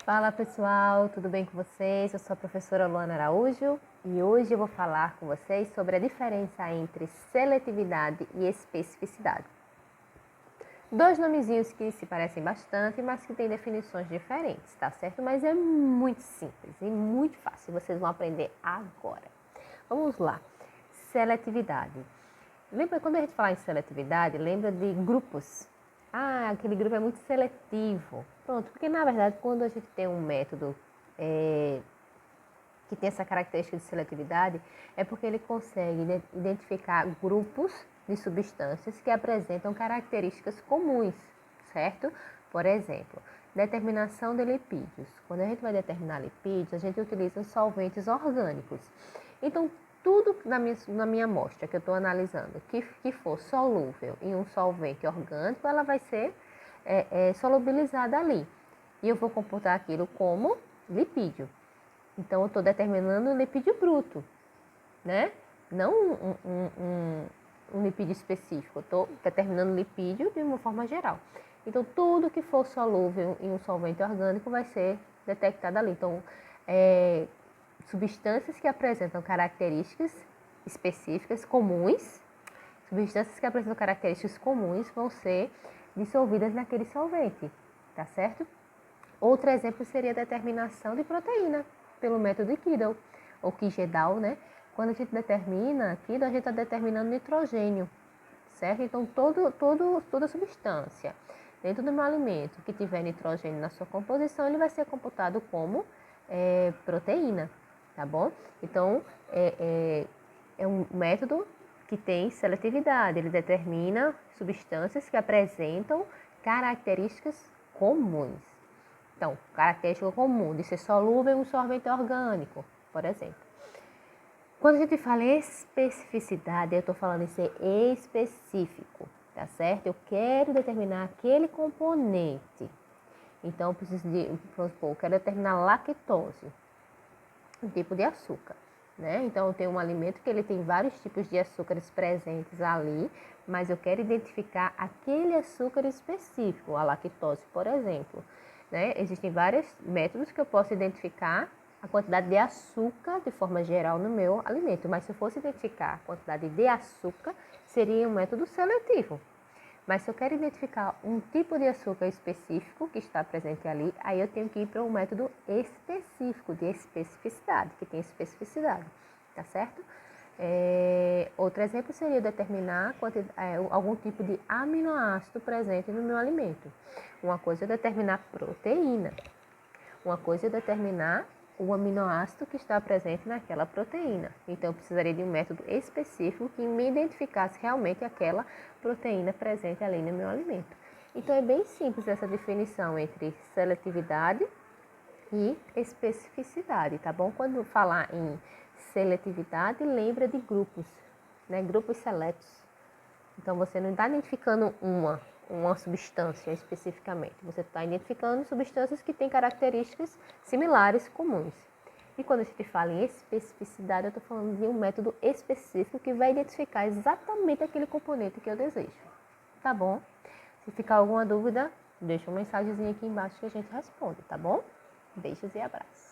Fala pessoal, tudo bem com vocês? Eu sou a professora Luana Araújo e hoje eu vou falar com vocês sobre a diferença entre seletividade e especificidade. Dois nomezinhos que se parecem bastante, mas que têm definições diferentes, tá certo? Mas é muito simples e muito fácil, vocês vão aprender agora. Vamos lá, seletividade. Lembra, quando a gente fala em seletividade, lembra de grupos. Ah, aquele grupo é muito seletivo. Pronto, porque na verdade quando a gente tem um método que tem essa característica de seletividade, é porque ele consegue identificar grupos de substâncias que apresentam características comuns, certo? Por exemplo, determinação de lipídios. Quando a gente vai determinar lipídios, a gente utiliza solventes orgânicos. Então, tudo na minha amostra que eu estou analisando que for solúvel em um solvente orgânico, ela vai ser solubilizada ali. E eu vou computar aquilo como lipídio. Então, eu estou determinando um lipídio bruto, né? Não um lipídio específico. Eu estou determinando lipídio de uma forma geral. Então, tudo que for solúvel em um solvente orgânico vai ser detectado ali. Então, substâncias que apresentam características específicas comuns, substâncias que apresentam características comuns vão ser dissolvidas naquele solvente, tá certo? Outro exemplo seria a determinação de proteína pelo método Kidal, ou Kidal, né? Quando a gente determina Kidal, a gente está determinando nitrogênio, certo? Então, toda substância dentro do meu alimento que tiver nitrogênio na sua composição, ele vai ser computado como proteína, tá bom? Então, é um método que tem seletividade, ele determina substâncias que apresentam características comuns. Então, característica comum de ser solúvel em um solvente orgânico, por exemplo. Quando a gente fala em especificidade, eu estou falando em ser específico, tá certo? Eu quero determinar aquele componente. Então, eu preciso de, vamos supor, eu quero determinar lactose, um tipo de açúcar, né? Então, eu tenho um alimento que ele tem vários tipos de açúcares presentes ali, mas eu quero identificar aquele açúcar específico, a lactose, por exemplo. Né? Existem vários métodos que eu posso identificar a quantidade de açúcar de forma geral no meu alimento, mas se eu fosse identificar a quantidade de açúcar, seria um método seletivo. Mas se eu quero identificar um tipo de açúcar específico que está presente ali, aí eu tenho que ir para um método específico, de especificidade, que tem especificidade, tá certo? Outro exemplo seria determinar algum tipo de aminoácido presente no meu alimento. Uma coisa é determinar proteína, uma coisa é determinar o aminoácido que está presente naquela proteína. Então, eu precisaria de um método específico que me identificasse realmente aquela proteína presente ali no meu alimento. Então, é bem simples essa definição entre seletividade e especificidade, tá bom? Quando falar em seletividade, lembra de grupos, né? Grupos seletos. Então, você não está identificando uma substância especificamente, você está identificando substâncias que têm características similares, comuns. E quando a gente fala em especificidade, eu estou falando de um método específico que vai identificar exatamente aquele componente que eu desejo. Tá bom? Se ficar alguma dúvida, deixa uma mensagenzinha aqui embaixo que a gente responde, tá bom? Beijos e abraços.